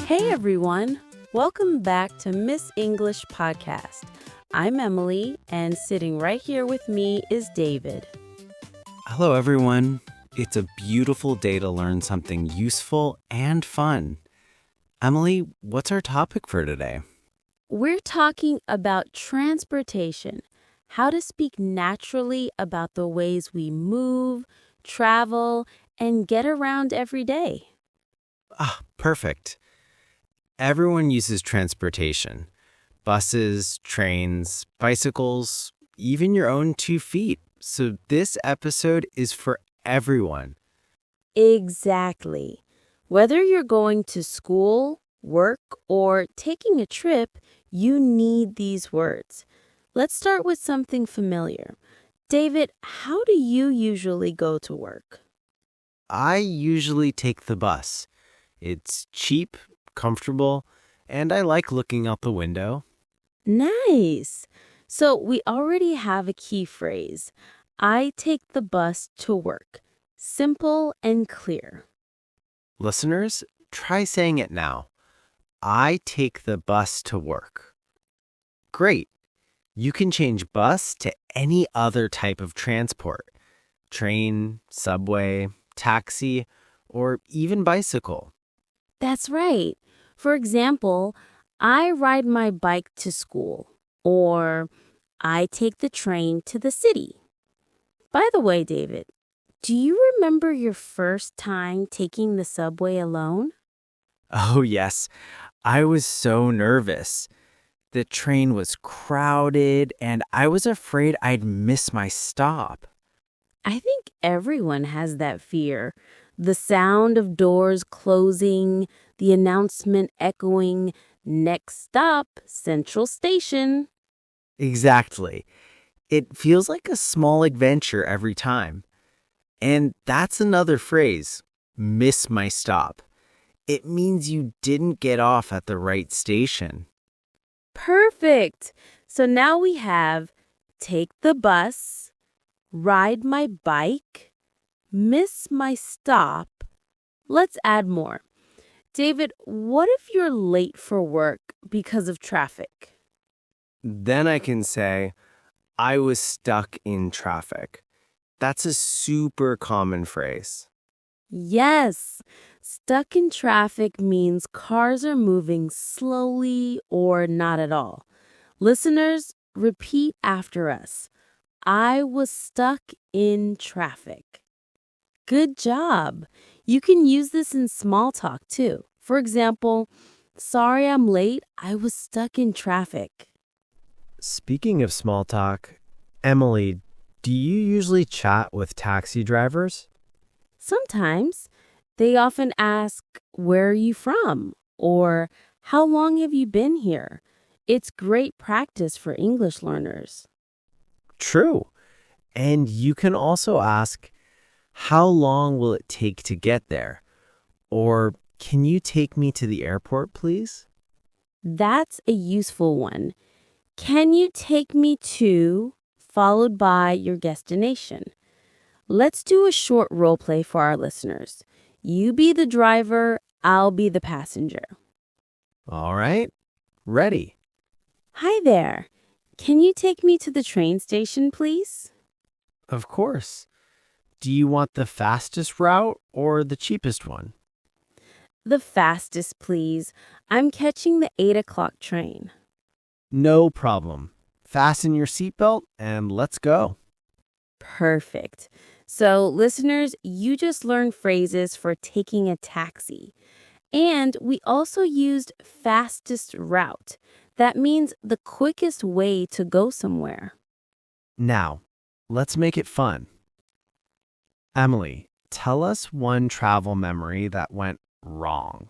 Hey everyone, welcome back to Miss English Podcast. I'm Emily, and sitting right here with me is David. Hello, everyone. It's a beautiful day to learn something useful and fun. Emily, what's our topic for today? We're talking about transportation, how to speak naturally about the ways we move, travel, and get around every day. Perfect. Everyone uses transportation. Buses, trains, bicycles, even your own 2 feet. So this episode is for everyone. Exactly. Whether you're going to school, work, or taking a trip, you need these words. Let's start with something familiar. David, how do you usually go to work? I usually take the bus. It's cheap, comfortable, and I like looking out the window. Nice. So we already have a key phrase. I take the bus to work. Simple and clear. Listeners, try saying it now. I take the bus to work. Great. You can change bus to any other type of transport. Train, subway, taxi, or even bicycle. That's right. For example, I ride my bike to school, or I take the train to the city. By the way, David, do you remember your first time taking the subway alone? Oh, yes. I was so nervous. The train was crowded, and I was afraid I'd miss my stop. I think everyone has that fear. The sound of doors closing, the announcement echoing, next stop, Central Station. Exactly. It feels like a small adventure every time. And that's another phrase, miss my stop. It means you didn't get off at the right station. Perfect. So now we have take the bus, ride my bike, miss my stop. Let's add more. David, what if you're late for work because of traffic? Then I can say, I was stuck in traffic. That's a super common phrase. Yes, stuck in traffic means cars are moving slowly or not at all. Listeners, repeat after us. I was stuck in traffic. Good job. You can use this in small talk too. For example, sorry I'm late. I was stuck in traffic. Speaking of small talk, Emily, do you usually chat with taxi drivers? Sometimes they often ask, where are you from? Or how long have you been here? It's great practice for English learners. True. And you can also ask, how long will it take to get there? Or can you take me to the airport, please? That's a useful one. Can you take me to, followed by your destination? Let's do a short role play for our listeners. You be the driver, I'll be the passenger. All right, ready. Hi there. Can you take me to the train station, please? Of course. Do you want the fastest route or the cheapest one? The fastest, please. I'm catching the 8 o'clock train. No problem. Fasten your seatbelt and let's go. Perfect. So, listeners, you just learned phrases for taking a taxi. And we also used fastest route. That means the quickest way to go somewhere. Now, let's make it fun. Emily, tell us one travel memory that went wrong.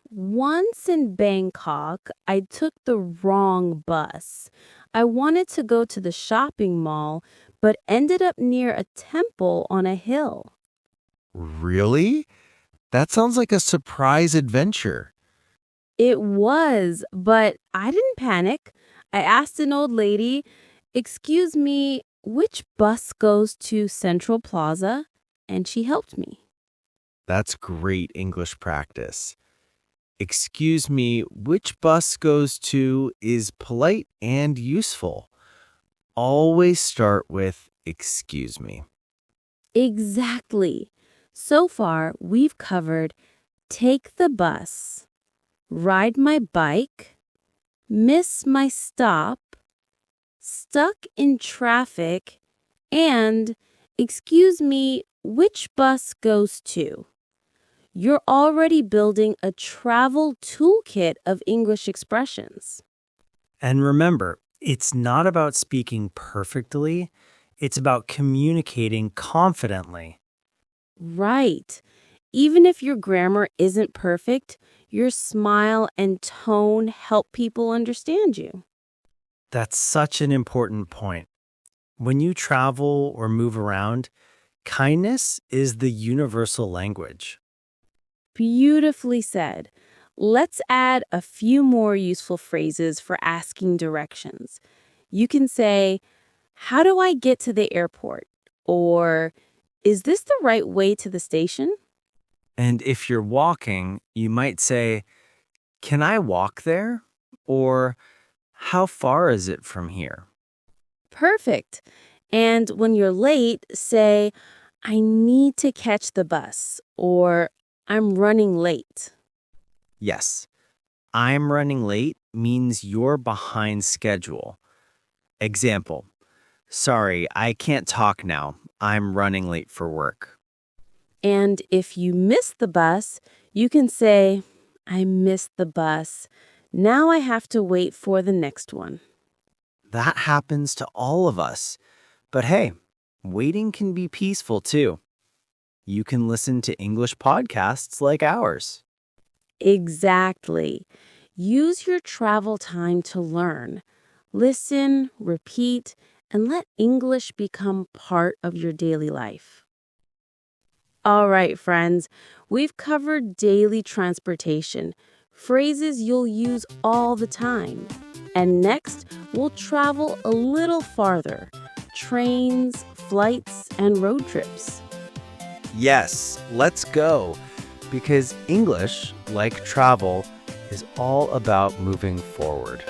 Once in Bangkok, I took the wrong bus. I wanted to go to the shopping mall, but ended up near a temple on a hill. Really? That sounds like a surprise adventure. It was, but I didn't panic. I asked an old lady, "Excuse me, which bus goes to Central Plaza?" And she helped me. That's great English practice. Excuse me, which bus goes to is polite and useful. Always start with excuse me. Exactly. So far, we've covered take the bus, ride my bike, miss my stop, stuck in traffic, and excuse me, which bus goes to? You're already building a travel toolkit of English expressions. And remember, it's not about speaking perfectly, it's about communicating confidently. Right. Even if your grammar isn't perfect, your smile and tone help people understand you. That's such an important point. When you travel or move around, kindness is the universal language. Beautifully said. Let's add a few more useful phrases for asking directions. You can say, "How do I get to the airport?" Or, "Is this the right way to the station?" And if you're walking, you might say, "Can I walk there?" Or, "How far is it from here?" Perfect. And when you're late, say, "I need to catch the bus," or "I'm running late." Yes, "I'm running late" means you're behind schedule. Example, "Sorry, I can't talk now. I'm running late for work." And if you miss the bus, you can say, "I missed the bus. Now I have to wait for the next one." That happens to all of us. But hey, waiting can be peaceful too. You can listen to English podcasts like ours. Exactly. Use your travel time to learn. Listen, repeat, and let English become part of your daily life. All right, friends, we've covered daily transportation, phrases you'll use all the time. And next, we'll travel a little farther, trains, flights, and road trips. Yes, let's go. Because English, like travel, is all about moving forward.